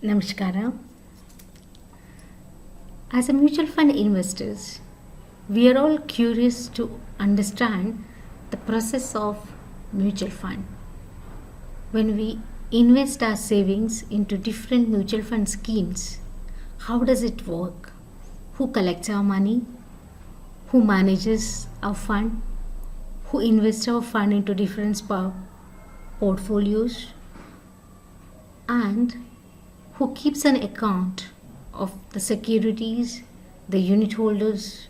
Namaskara. As a mutual fund investors, we are all curious to understand the process of mutual fund. When we invest our savings into different mutual fund schemes, how does it work? Who collects our money? Who manages our fund? Who invests our fund into different portfolios? And who keeps an account of the securities, the unit holders,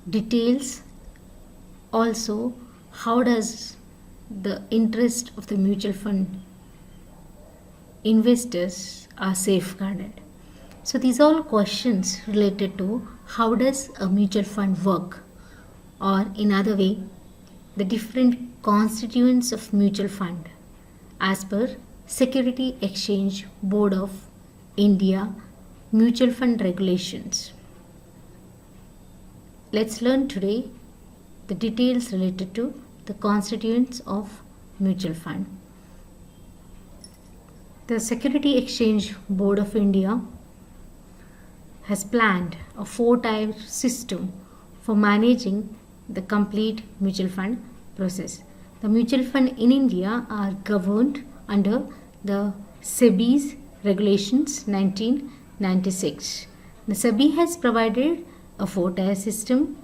details. Also, how does the interest of the mutual fund investors are safeguarded? So these are all questions related to how does a mutual fund work, or in other way, the different constituents of mutual fund as per Security Exchange Board of India mutual fund regulations. Let's learn today the details related to the constituents of mutual fund. The Security Exchange Board of India has planned a 4-tier system for managing the complete mutual fund process. The mutual fund in India are governed under the SEBI's regulations 1996. The SEBI has provided a 4-tier system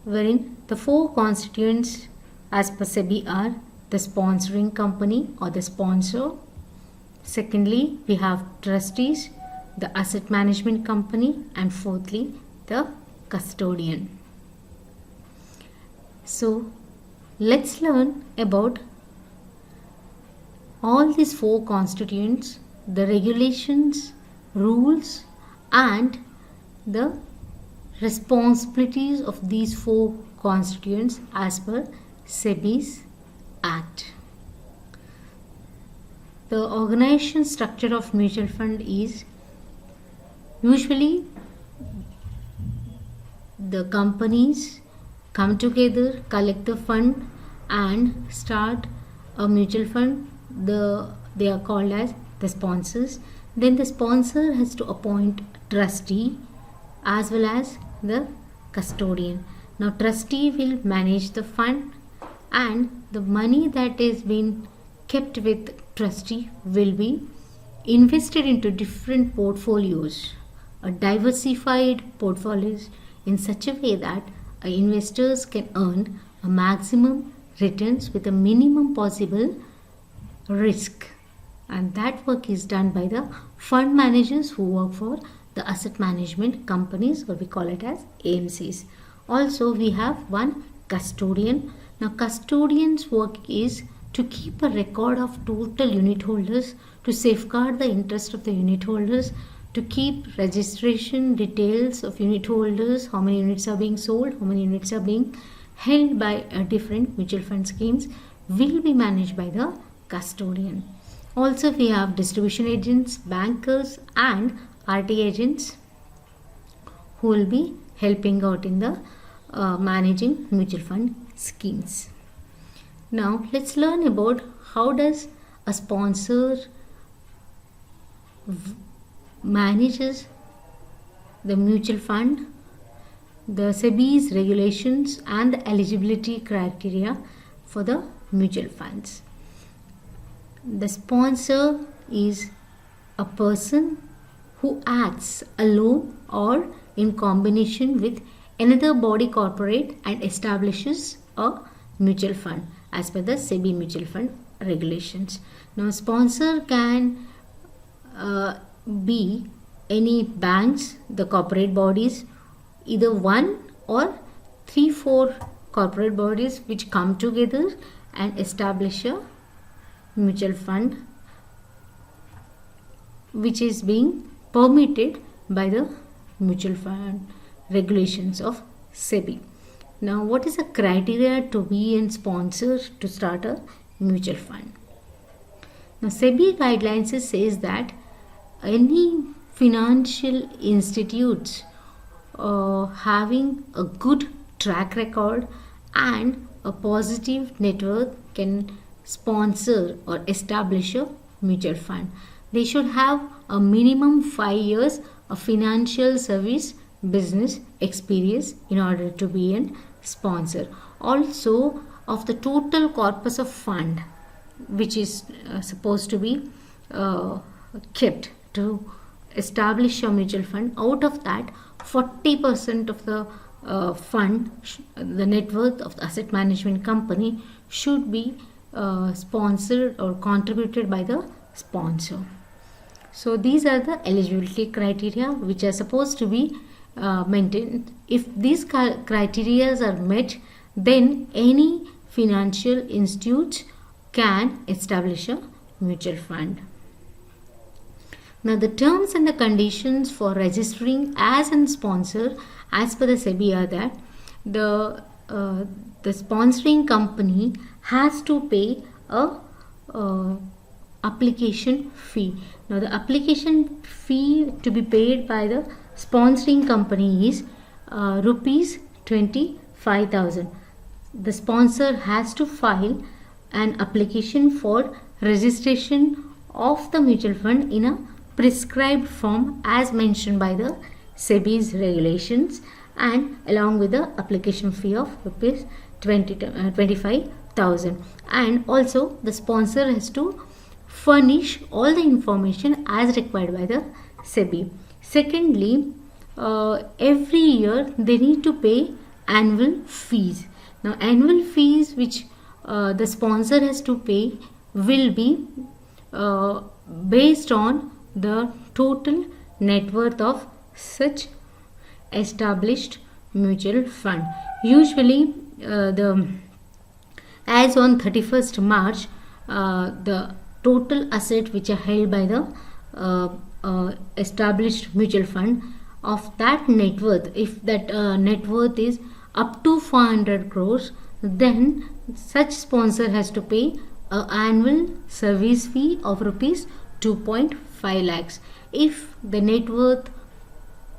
wherein the 4 constituents as per SEBI are the sponsoring company or the sponsor. Secondly, we have trustees, the asset management company, and fourthly, the custodian. So, let's learn about all these 4 constituents, the regulations, rules, and the responsibilities of these 4 constituents as per SEBI's Act. The organization structure of mutual fund is usually the companies come together, collect the fund, and start a mutual fund. They are called as the sponsors. Then the sponsor has to appoint trustee as well as the custodian. Now trustee will manage the fund, and the money that is being kept with trustee will be invested into different portfolios, a diversified portfolios, in such a way that investors can earn a maximum returns with a minimum possible risk. And that work is done by the fund managers who work for the asset management companies, or we call it as AMCs. Also, we have one custodian. Now custodian's work is to keep a record of total unit holders, to safeguard the interest of the unit holders, to keep registration details of unit holders, how many units are being sold, how many units are being held by different mutual fund schemes, will be managed by the custodian. Also, we have distribution agents, bankers, and RT agents who will be helping out in the managing mutual fund schemes. Now, let's learn about how does a sponsor manages the mutual fund, the SEBI's regulations, and the eligibility criteria for the mutual funds. The sponsor is a person who acts alone or in combination with another body corporate and establishes a mutual fund as per the SEBI mutual fund regulations. Now, sponsor can be any banks, the corporate bodies, either 1 or 3-4 corporate bodies which come together and establish a mutual fund which is being permitted by the mutual fund regulations of SEBI. Now, what is the criteria to be a sponsor to start a mutual fund? Now, SEBI guidelines says that any financial institutes having a good track record and a positive net worth can sponsor or establish a mutual fund. they should have a minimum 5 years of financial service business experience in order to be a sponsor. Also, of the total corpus of fund which is supposed to be kept to establish a mutual fund, out of that 40% of the fund, the net worth of the asset management company should be sponsored or contributed by the sponsor. So these are the eligibility criteria which are supposed to be maintained. If these criteria are met, then any financial institute can establish a mutual fund. Now the terms and the conditions for registering as a sponsor as per the SEBI are that the sponsoring company has to pay a application fee. Now the application fee to be paid by the sponsoring company is rupees 25,000. The sponsor has to file an application for registration of the mutual fund in a prescribed form as mentioned by the SEBI's regulations, and along with the application fee of rupees 25,000. And also the sponsor has to furnish all the information as required by the SEBI. Secondly, every year they need to pay annual fees. Now annual fees which the sponsor has to pay will be based on the total net worth of such established mutual fund. Usually as on 31st March the total asset which are held by the established mutual fund, of that net worth, if that net worth is up to 400 crores, then such sponsor has to pay an annual service fee of rupees 2.5 lakhs. If the net worth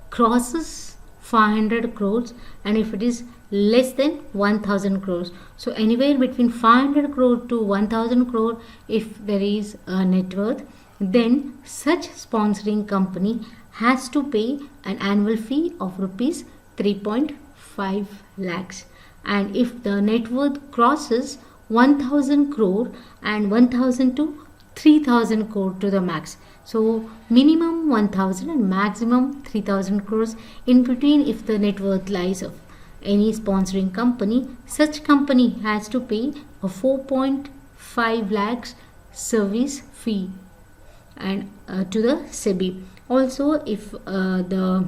crosses 500 crores and if it is less than 1000 crores, so anywhere between 500 crore to 1000 crore, if there is a net worth, then such sponsoring company has to pay an annual fee of rupees 3.5 lakhs. And if the net worth crosses 1000 crore and 1000 to 3000 crore to the max, so minimum 1000 and maximum 3000 crores, in between if the net worth lies of any sponsoring company, such company has to pay a 4.5 lakhs service fee and to the SEBI. Also, if the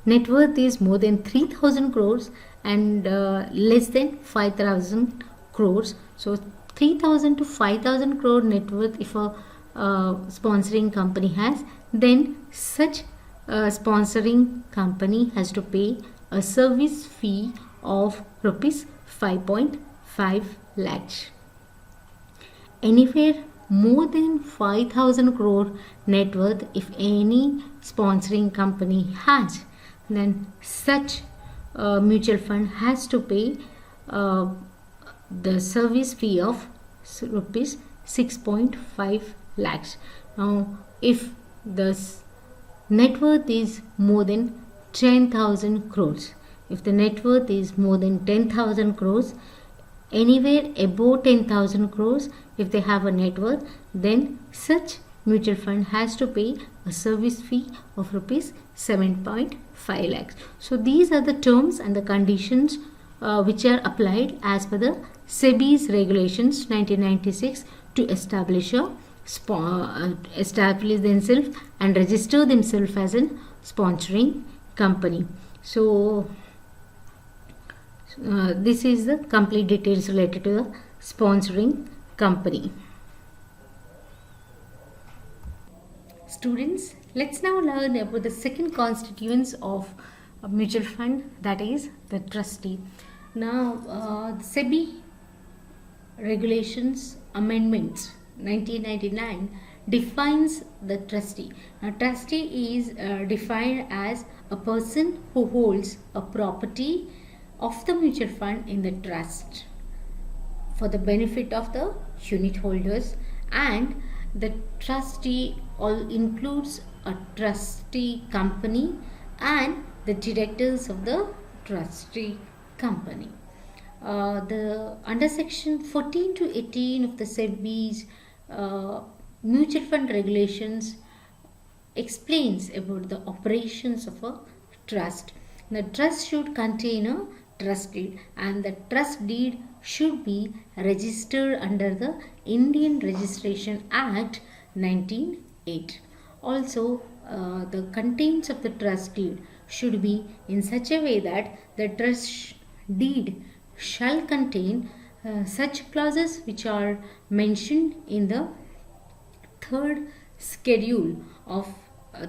net worth is more than 3000 crores and less than 5000 crores, so 3000 to 5000 crore net worth if a sponsoring company has, then such sponsoring company has to pay a service fee of rupees 5.5 lakhs. Anywhere more than 5000 crore net worth if any sponsoring company has, then such mutual fund has to pay the service fee of rupees 6.5 lakhs. Now if the net worth is more than 10,000 crores, if the net worth is more than 10,000 crores, anywhere above 10,000 crores if they have a net worth, then such mutual fund has to pay a service fee of rupees 7.5 lakhs. So these are the terms and the conditions which are applied as per the SEBI's regulations 1996 to establish themselves and register themselves as a sponsoring company. So this is the complete details related to the sponsoring company. Students, let's now learn about the second constituents of a mutual fund, that is the trustee. Now the SEBI regulations amendments 1999 defines the trustee. Now trustee is defined as a person who holds a property of the mutual fund in the trust for the benefit of the unit holders, and the trustee all includes a trustee company and the directors of the trustee company. The under section 14 to 18 of the SEBI's mutual fund regulations explains about the operations of a trust. The trust should contain a trust deed, and the trust deed should be registered under the Indian Registration Act 1908. Also, the contents of the trust deed should be in such a way that the trust deed shall contain such clauses which are mentioned in the third schedule of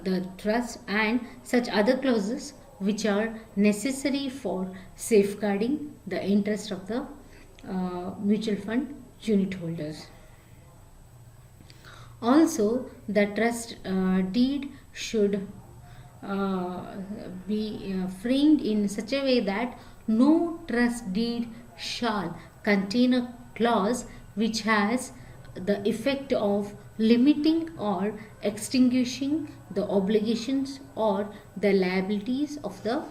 the trust, and such other clauses which are necessary for safeguarding the interest of the mutual fund unit holders. Also, the trust deed should be framed in such a way that no trust deed shall contain a clause which has the effect of limiting or extinguishing the obligations or the liabilities of the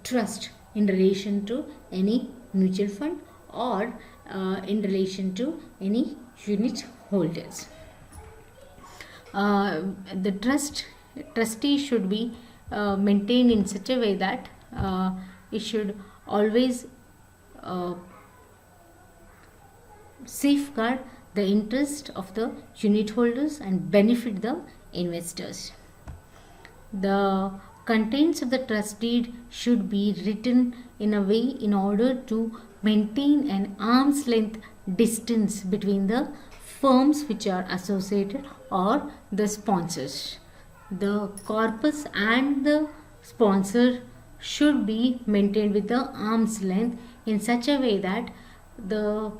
trust in relation to any mutual fund or in relation to any unit holders. The trustee should be maintained in such a way that it should always safeguard the interest of the unit holders and benefit the investors. The contents of the trust deed should be written in a way in order to maintain an arm's length distance between the firms which are associated or the sponsors. The corpus and the sponsor should be maintained with the arm's length in such a way that the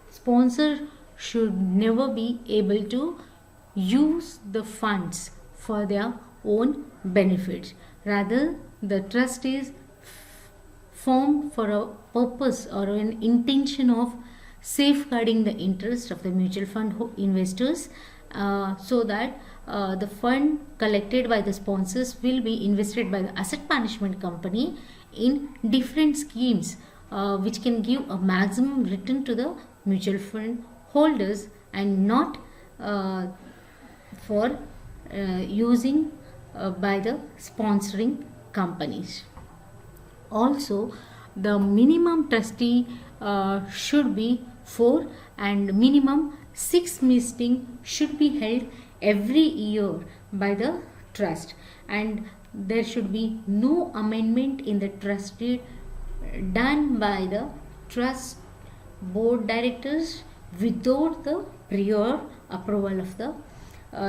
sponsor should never be able to use the funds for their own benefits. Rather, the trust is formed for a purpose or an intention of safeguarding the interest of the mutual fund investors, so that the fund collected by the sponsors will be invested by the asset management company in different schemes which can give a maximum return to the mutual fund holders and not for using by the sponsoring companies. Also, the minimum trustee should be 4 and minimum 6 meetings should be held every year by the trust, and there should be no amendment in the trust deed done by the trust board directors without the prior approval of the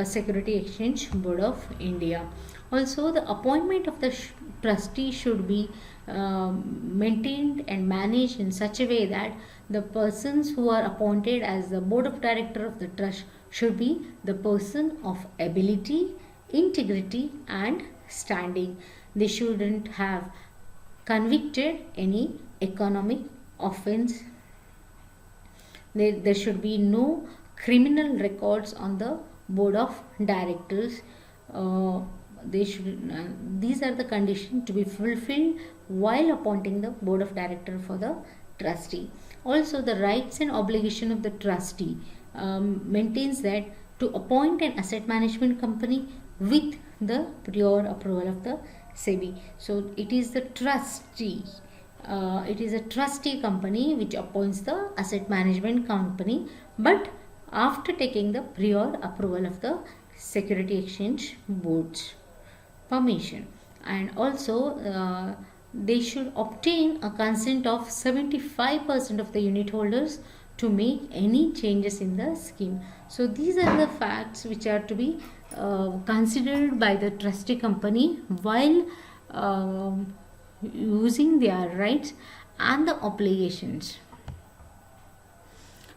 Security Exchange Board of India. Also, the appointment of the trustee should be maintained and managed in such a way that the persons who are appointed as the board of director of the trust should be the person of ability, integrity and standing. They shouldn't have convicted any economic offense. There should be no criminal records on the board of directors. These are the conditions to be fulfilled while appointing the board of director for the trustee. Also, the rights and obligation of the trustee maintains that to appoint an asset management company with the prior approval of the SEBI. So it is the trustee. It is a trustee company which appoints the asset management company, but after taking the prior approval of the Security Exchange Board's permission. And also they should obtain a consent of 75% of the unit holders to make any changes in the scheme. So these are the facts which are to be considered by the trustee company while using their rights and the obligations.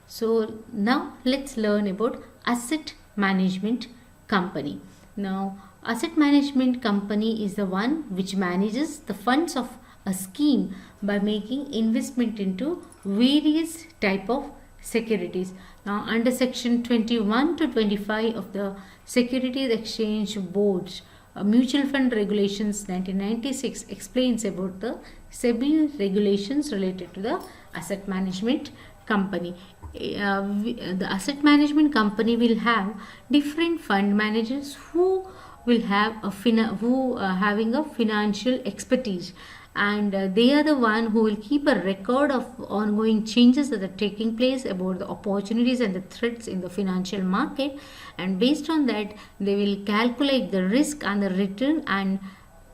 So now let's learn about asset management company. Now, asset management company is the one which manages the funds of a scheme by making investment into various type of securities. Now, under section 21 to 25 of the Securities Exchange Board's Mutual Fund Regulations 1996 explains about the SEBI regulations related to the asset management company. The asset management company will have different fund managers who will have having a financial expertise, and they are the one who will keep a record of ongoing changes that are taking place about the opportunities and the threats in the financial market, and based on that they will calculate the risk and the return and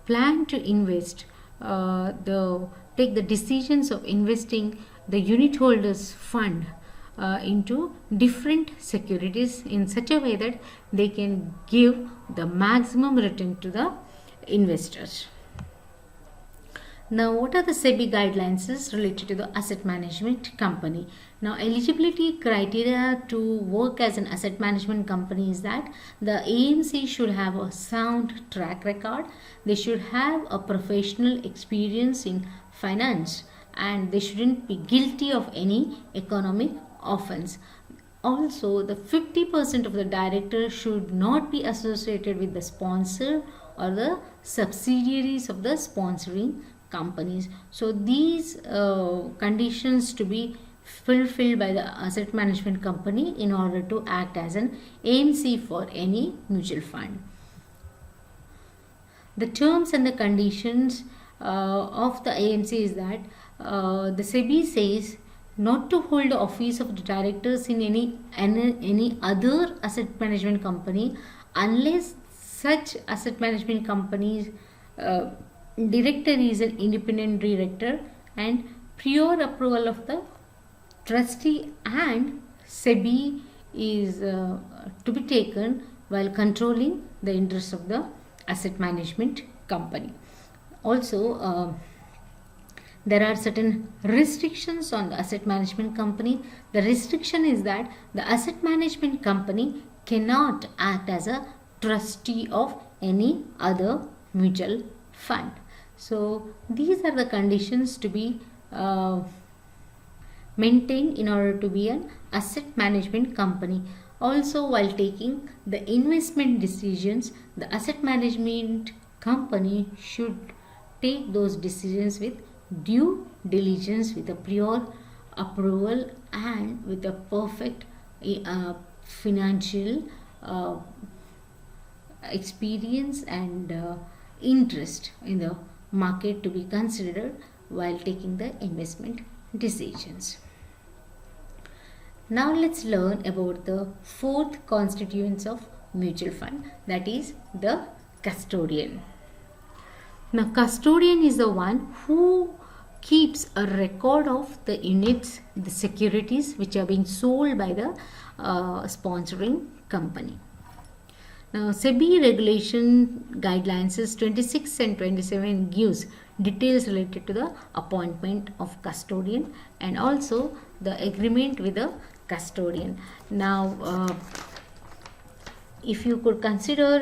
plan to invest take the decisions of investing the unit holders fund into different securities in such a way that they can give the maximum return to the investors. Now, what are the SEBI guidelines related to the asset management company? Now, eligibility criteria to work as an asset management company is that the AMC should have a sound track record, they should have a professional experience in finance, and they shouldn't be guilty of any economic offense. Also, the 50% of the directors should not be associated with the sponsor or the subsidiaries of the sponsoring companies. So these conditions to be fulfilled by the asset management company in order to act as an AMC for any mutual fund. The terms and the conditions of the AMC is that the SEBI says not to hold the office of the directors in any other asset management company unless such asset management companies director is an independent director and prior approval of the trustee and SEBI is to be taken while controlling the interests of the asset management company. Also, there are certain restrictions on the asset management company. The restriction is that the asset management company cannot act as a trustee of any other mutual fund. So these are the conditions to be maintained in order to be an asset management company. Also, while taking the investment decisions, the asset management company should take those decisions with due diligence, with a prior approval and with a perfect financial experience and interest in the market to be considered while taking the investment decisions. Now let's learn about the fourth constituents of mutual fund, that is the custodian. Now, custodian is the one who keeps a record of the units, the securities which are being sold by the sponsoring company. Now, SEBI regulation guidelines is 26 and 27 gives details related to the appointment of custodian and also the agreement with the custodian. Now, if you could consider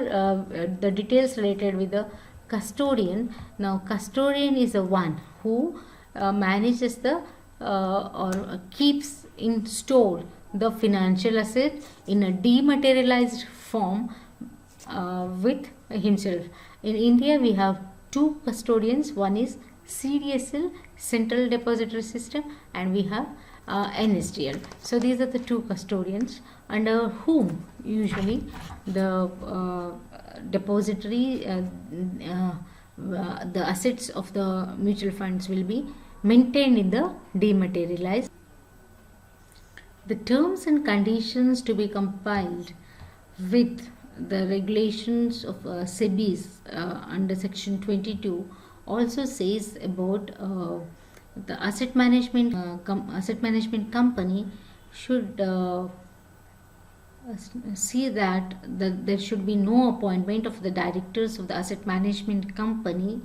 the details related with the custodian. Now, custodian is the one who manages the or keeps in store the financial asset in a dematerialized form with himself. In India, we have two custodians. One is CDSL, Central Depository System, and we have NSDL. So these are the two custodians under whom usually the depository, the assets of the mutual funds will be maintained in the dematerialized. The terms and conditions to be compiled with the regulations of SEBI's under section 22 also says about the asset management company should see that there should be no appointment of the directors of the asset management company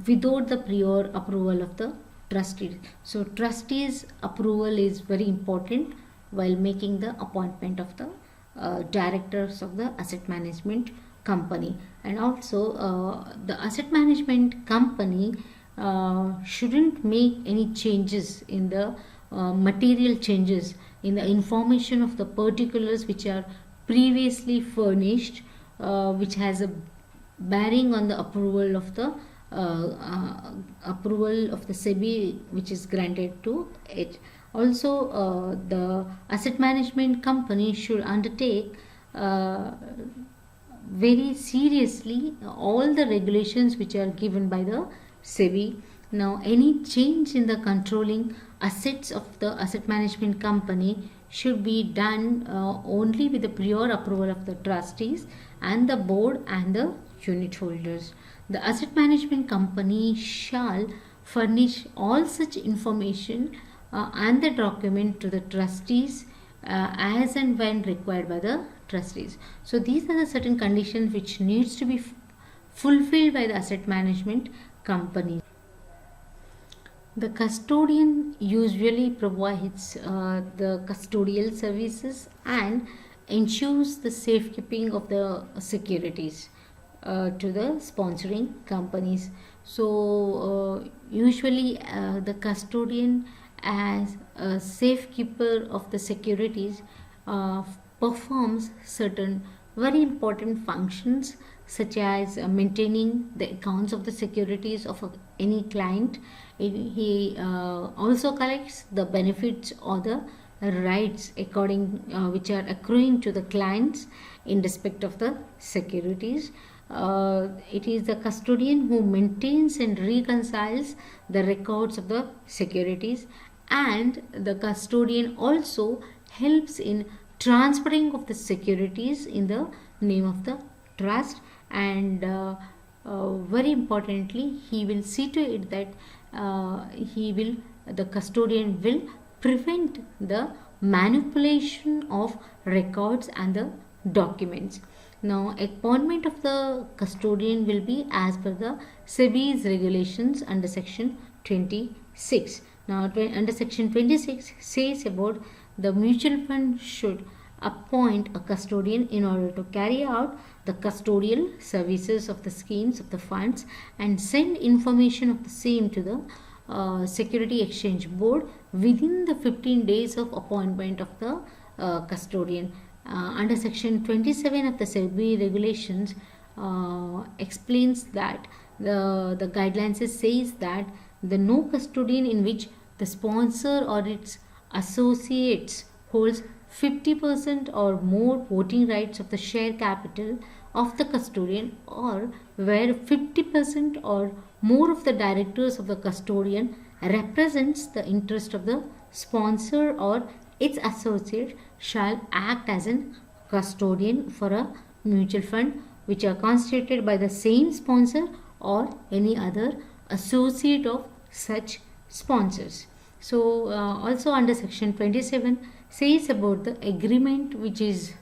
without the prior approval of the trustees. So trustees approval is very important while making the appointment of the directors of the asset management company. And also the asset management company shouldn't make any changes in the material changes in the information of the particulars which are previously furnished, which has a bearing on the approval of the SEBI which is granted to it. Also, the asset management company should undertake very seriously all the regulations which are given by the SEBI. Now, any change in the controlling assets of the asset management company should be done only with the prior approval of the trustees and the board and the unit holders. The asset management company shall furnish all such information and the document to the trustees as and when required by the trustees. So these are the certain conditions which needs to be fulfilled by the asset management company. The custodian usually provides the custodial services and ensures the safekeeping of the securities to the sponsoring companies. So usually the custodian as a safekeeper of the securities performs certain very important functions, such as maintaining the accounts of the securities of any client. He also collects the benefits or the rights according which are accruing to the clients in respect of the securities. It is the custodian who maintains and reconciles the records of the securities, and the custodian also helps in transferring of the securities in the name of the trust, and very importantly, he will see to it that the custodian will prevent the manipulation of records and the documents. Now, appointment of the custodian will be as per the SEBI's regulations under section 26. Now, under section 26 says about the mutual fund should appoint a custodian in order to carry out the custodial services of the schemes of the funds and send information of the same to the Security Exchange Board within the 15 days of appointment of the custodian. Under section 27 of the SEBI regulations explains that the guidelines says that the no custodian in which the sponsor or its associates holds 50% or more voting rights of the share capital of the custodian, or where 50% or more of the directors of the custodian represents the interest of the sponsor or its associate, shall act as a custodian for a mutual fund which are constituted by the same sponsor or any other associate of such sponsors. So also under section 27 says about the agreement which is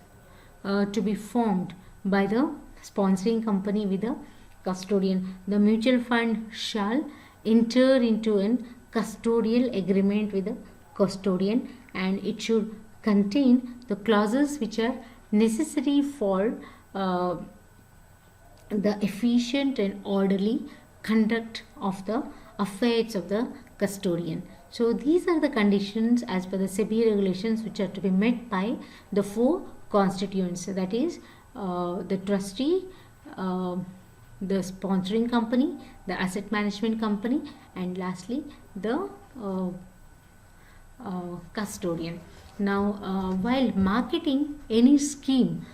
to be formed by the sponsoring company with the custodian. The mutual fund shall enter into a custodial agreement with the custodian, and it should contain the clauses which are necessary for the efficient and orderly conduct of the affairs of the custodian. So these are the conditions as per the SEBI regulations which are to be met by the four constituents, that is the trustee, the sponsoring company, the asset management company, and lastly the custodian. Now, while marketing any scheme,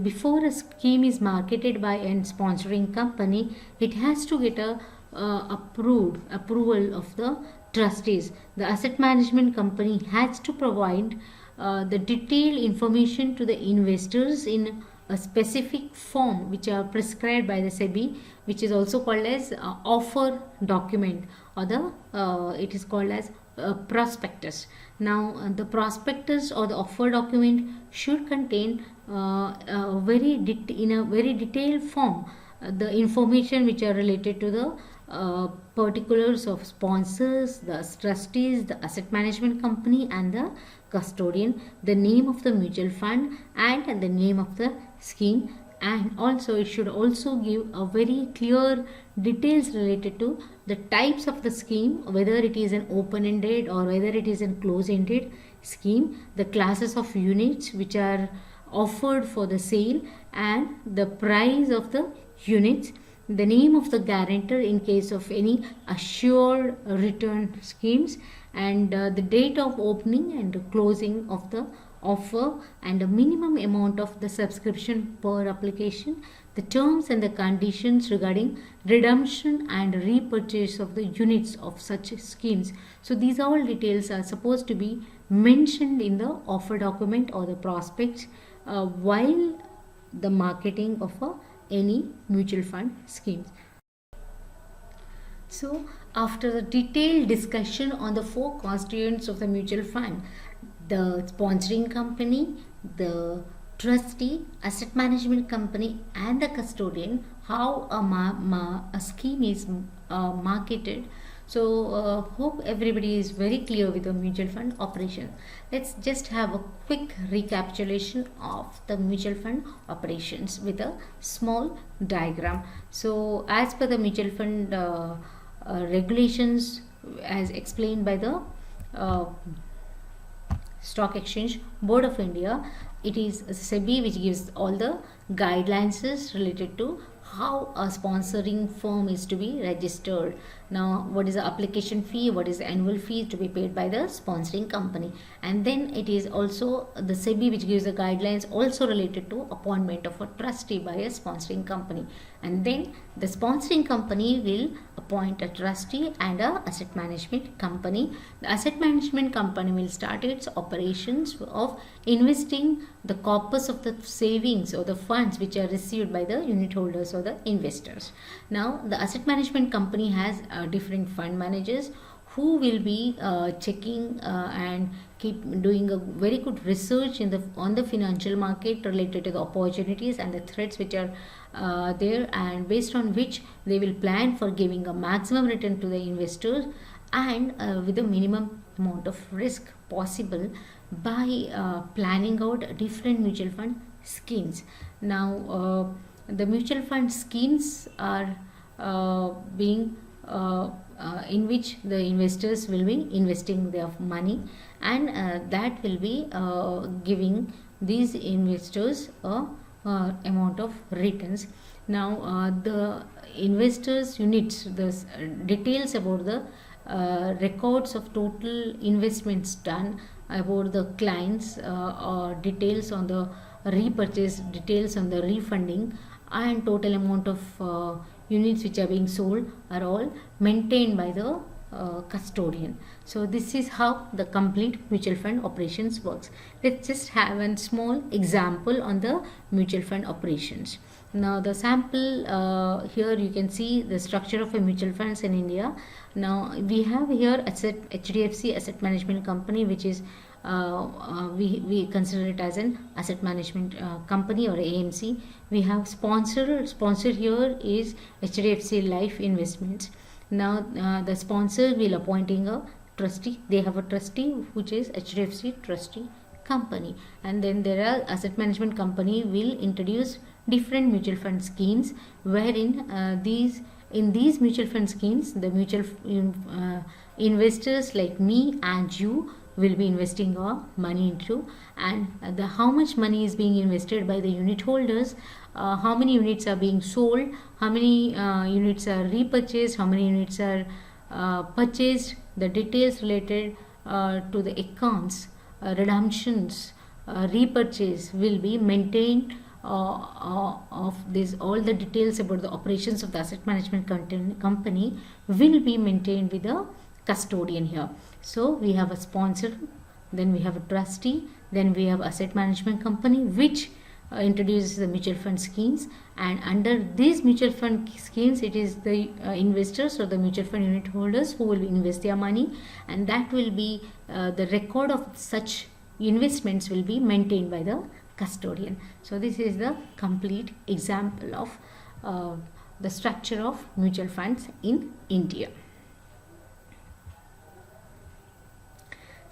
before a scheme is marketed by a sponsoring company, it has to get a approval of the trustees. The asset management company has to provide the detailed information to the investors in a specific form which are prescribed by the SEBI, which is also called as offer document, or the it is called as prospectus. Now, the prospectus or the offer document should contain in a very detailed form the information which are related to the particulars of sponsors, the trustees, the asset management company, and the custodian, the name of the mutual fund and the name of the scheme, and also it should also give a very clear details related to the types of the scheme, whether it is an open ended or whether it is a close ended scheme, the classes of units which are offered for the sale, and the price of the units, the name of the guarantor in case of any assured return schemes, and the date of opening and closing of the offer, and a minimum amount of the subscription per application, the terms and the conditions regarding redemption and repurchase of the units of such schemes. So these all details are supposed to be mentioned in the offer document or the prospects while the marketing of any mutual fund schemes. So, after the detailed discussion on the four constituents of the mutual fund, the sponsoring company, the trustee, asset management company, and the custodian, how a scheme is marketed. So, hope everybody is very clear with the mutual fund operation. Let's just have a quick recapitulation of the mutual fund operations with a small diagram. So, as per the mutual fund regulations, as explained by the Stock Exchange Board of India, it is SEBI which gives all the guidelines related to how a sponsoring firm is to be registered. Now, what is the application fee, what is the annual fee to be paid by the sponsoring company, and then it is also the SEBI which gives the guidelines also related to appointment of a trustee by a sponsoring company, and then the sponsoring company will appoint a trustee and a asset management company. The asset management company will start its operations of investing the corpus of the savings or the funds which are received by the unit holders or the investors. Now, the asset management company has different fund managers who will be checking and keep doing a very good research on the financial market related to the opportunities and the threats which are there, and based on which they will plan for giving a maximum return to the investors and with the minimum amount of risk possible by planning out different mutual fund schemes. Now, the mutual fund schemes are being in which the investors will be investing their money, and that will be giving these investors a amount of returns. Now, the investors units, the details about the records of total investments done, about the clients, or details on the repurchase, details on the refunding, and total amount of units which are being sold are all maintained by the custodian. So this is how the complete mutual fund operations works. Let's just have a small example on the mutual fund operations. Now, the sample here you can see the structure of a mutual funds in India. Now, we have here HDFC Asset Management Company, which is we consider it as an asset management company or AMC. We have sponsor here is HDFC Life Investments. Now, the sponsor will appointing a trustee. They have a trustee which is HDFC Trustee Company, and then there are asset management company will introduce different mutual fund schemes, wherein in these mutual fund schemes the mutual investors like me and you will be investing our money into, and how much money is being invested by the unit holders, how many units are being sold, how many units are repurchased, how many units are purchased, the details related to the accounts, redemptions, repurchase will be maintained of this. All the details about the operations of the asset management company will be maintained with the custodian here. So we have a sponsor, then we have a trustee, then we have asset management company which introduces the mutual fund schemes, and under these mutual fund schemes it is the investors or the mutual fund unit holders who will invest their money, and that will be the record of such investments will be maintained by the custodian. So this is the complete example of the structure of mutual funds in India.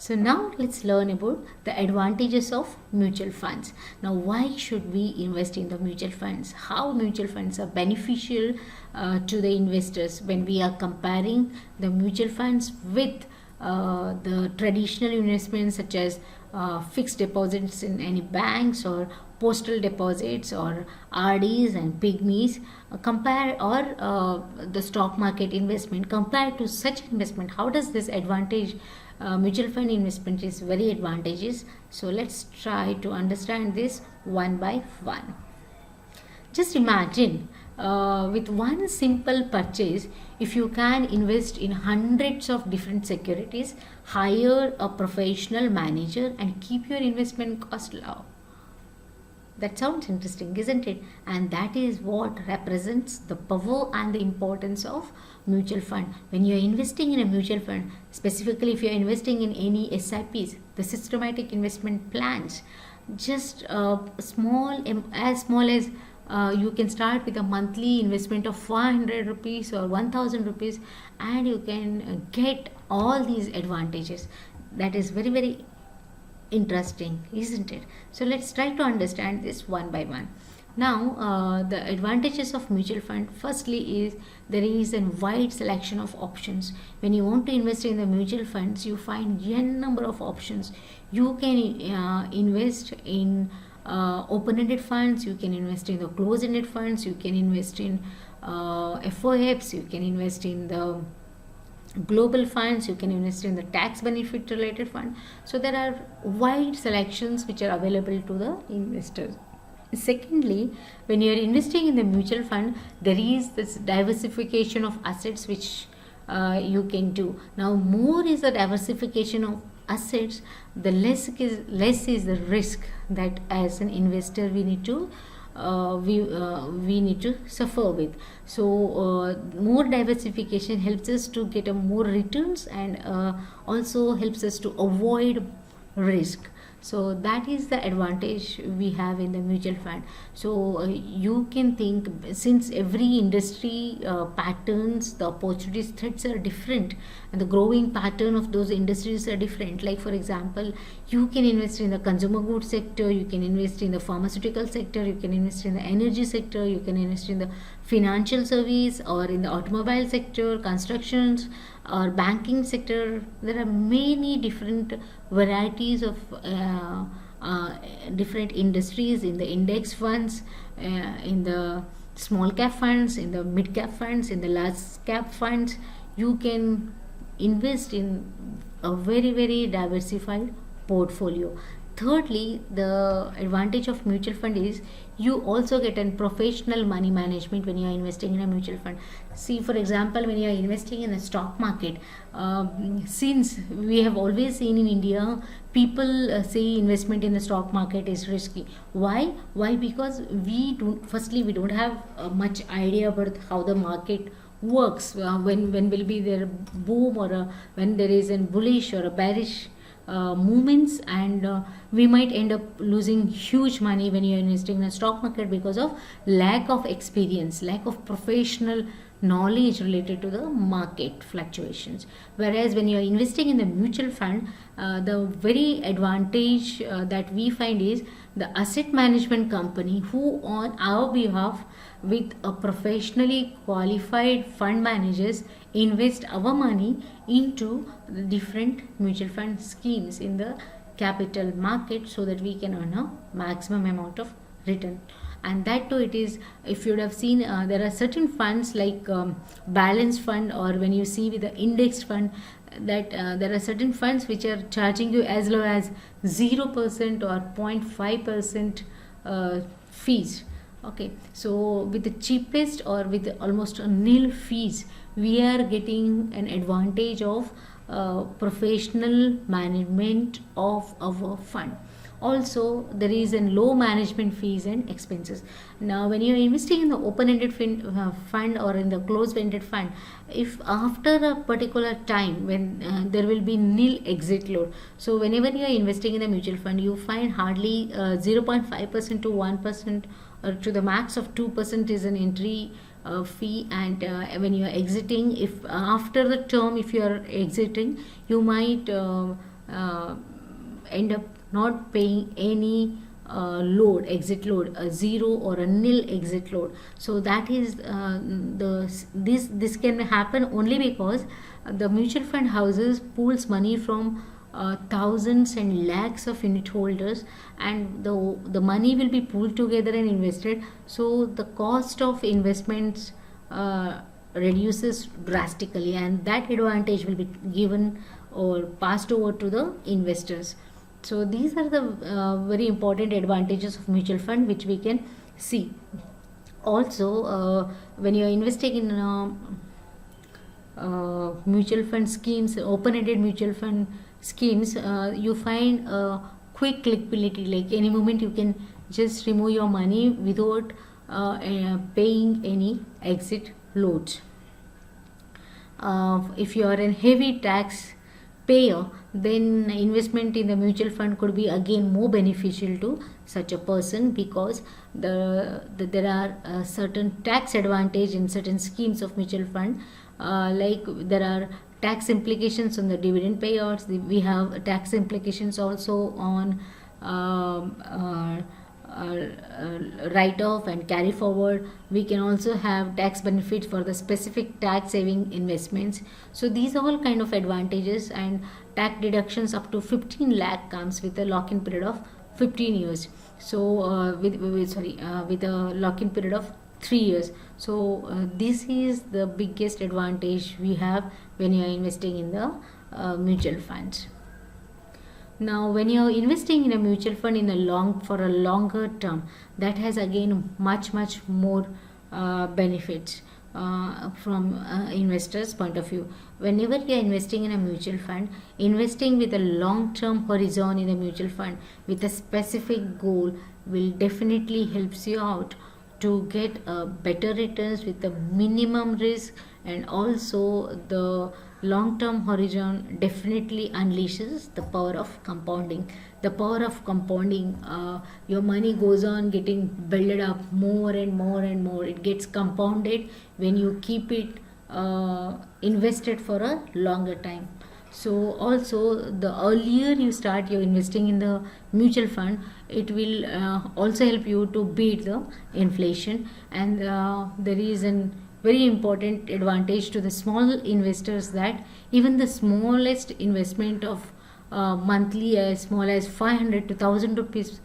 So now let's learn about the advantages of mutual funds. Now, why should we invest in the mutual funds? How mutual funds are beneficial to the investors when we are comparing the mutual funds with the traditional investments such as fixed deposits in any banks or postal deposits or RDs and pygmies, compare or the stock market investment compared to such investment. How does this advantage mutual fund investment is very advantageous? So let's try to understand this one by one. Just imagine with one simple purchase, if you can invest in hundreds of different securities, hire a professional manager, and keep your investment cost low. That sounds interesting, isn't it? And that is what represents the power and the importance of mutual fund. When you are investing in a mutual fund, specifically if you are investing in any SIPs, the systematic investment plans, just as small as you can start with a monthly investment of 500 rupees or 1000 rupees, and you can get all these advantages. That is very, very interesting, isn't it? So let's try to understand this one by one. Now, the advantages of mutual fund, firstly, is there is a wide selection of options. When you want to invest in the mutual funds, you find n number of options. You can invest in open-ended funds, you can invest in the closed-ended funds, you can invest in FOFs, you can invest in the global funds, you can invest in the tax benefit related fund. So there are wide selections which are available to the investors. Secondly, when you are investing in the mutual fund, there is this diversification of assets which you can do. Now, more is the diversification of assets, the less is the risk that as an investor we need to we need to suffer with. So more diversification helps us to get a more returns, and also helps us to avoid risk. So that is the advantage we have in the mutual fund. So you can think, since every industry patterns, the opportunities, threats are different, and the growing pattern of those industries are different. Like for example, you can invest in the consumer goods sector, you can invest in the pharmaceutical sector, you can invest in the energy sector, you can invest in the financial service, or in the automobile sector, constructions, or banking sector. There are many different varieties of different industries in the index funds, in the small cap funds, in the mid cap funds, in the large cap funds. You can invest in a very, very diversified portfolio. Thirdly, the advantage of mutual fund is you also get a professional money management when you are investing in a mutual fund. See, for example, when you are investing in the stock market, since we have always seen in India, people say investment in the stock market is risky. Why? Because we don't have much idea about how the market works. When will be there boom, or when there is a bullish or a bearish movements, and we might end up losing huge money when you are investing in the stock market because of lack of experience, lack of professional knowledge related to the market fluctuations. Whereas when you are investing in the mutual fund, the very advantage that we find is the asset management company, who on our behalf with a professionally qualified fund managers invest our money into the different mutual fund schemes in the capital market, so that we can earn a maximum amount of return. And that too, it is, if you would have seen, there are certain funds like balance fund, or when you see with the indexed fund, that there are certain funds which are charging you as low as 0% or 0.5% fees. Okay, so with the cheapest or with almost a nil fees, we are getting an advantage of professional management of our fund. Also, there is a low management fees and expenses. Now, when you are investing in the open-ended fund or in the closed-ended fund, if after a particular time when there will be nil exit load, so whenever you are investing in a mutual fund, you find hardly 0.5% to 1%, or to the max of 2% is an entry fee. And when you are exiting, if after the term, if you are exiting, you might end up not paying any exit load, a zero or a nil exit load. So that is this can happen only because the mutual fund houses pools money from thousands and lakhs of unit holders, and the money will be pooled together and invested. So the cost of investments reduces drastically, and that advantage will be given or passed over to the investors. So these are the very important advantages of mutual fund which we can see. Also, when you are investing in mutual fund schemes, open-ended mutual fund schemes, you find quick liquidity. Like any moment you can just remove your money without paying any exit loads. If you are a heavy tax payer, then investment in the mutual fund could be again more beneficial to such a person, because there are certain tax advantage in certain schemes of mutual fund. Like there are tax implications on the dividend payouts. We have tax implications also on write-off and carry forward. We can also have tax benefits for the specific tax saving investments. So these are all kind of advantages, and tax deductions up to 15 lakh comes with a lock-in period of 15 years. So with a lock-in period of 3 years. So this is the biggest advantage we have when you are investing in the mutual funds. Now, when you are investing in a mutual fund for a longer term, that has again much more benefits from investors' point of view. Whenever you are investing in a mutual fund, investing with a long-term horizon in a mutual fund with a specific goal will definitely helps you out to get better returns with the minimum risk, and also the long-term horizon definitely unleashes the power of compounding. The power of compounding, your money goes on getting built up more and more. It gets compounded when you keep it invested for a longer time. So also, the earlier you start your investing in the mutual fund, it will also help you to beat the inflation. And there is an very important advantage to the small investors, that even the smallest investment of monthly as small as 500 to 1000 rupees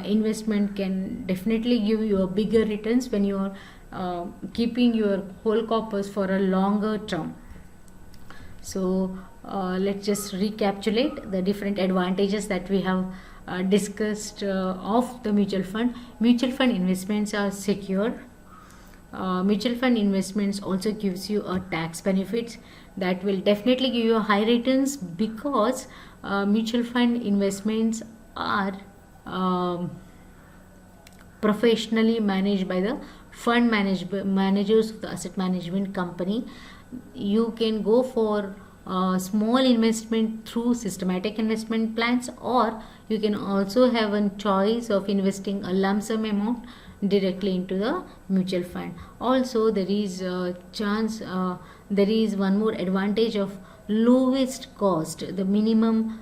investment can definitely give you a bigger returns when you are keeping your whole corpus for a longer term. So let's just recapitulate the different advantages that we have discussed of the mutual fund. Mutual fund investments are secure. Mutual fund investments also gives you a tax benefits that will definitely give you high returns, because mutual fund investments are professionally managed by the fund managers of the asset management company. You can go for small investment through systematic investment plans, or you can also have a choice of investing a lump sum amount directly into the mutual fund. Also, there is a chance, there is one more advantage of lowest cost. The minimum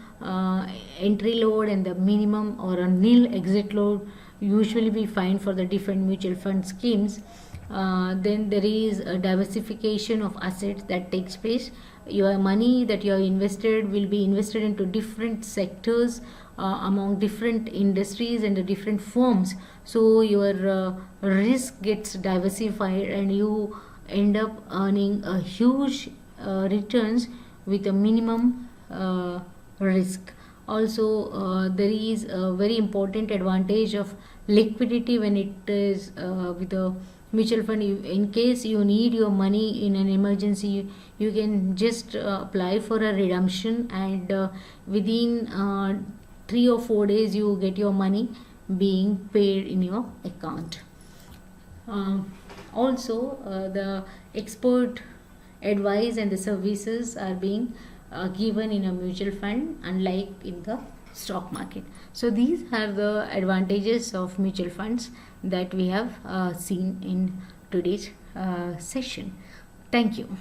entry load and the minimum or a nil exit load usually we find for the different mutual fund schemes. Then there is a diversification of assets that takes place. Your money that you have invested will be invested into different sectors among different industries and the different firms. So your risk gets diversified, and you end up earning a huge returns with a minimum risk. Also, there is a very important advantage of liquidity when it is with a mutual fund. In case you need your money in an emergency, you can just apply for a redemption, and within 3 or 4 days you get your money being paid in your account. Also, the expert advice and the services are being given in a mutual fund, unlike in the stock market. So these are the advantages of mutual funds that we have seen in today's session. Thank you.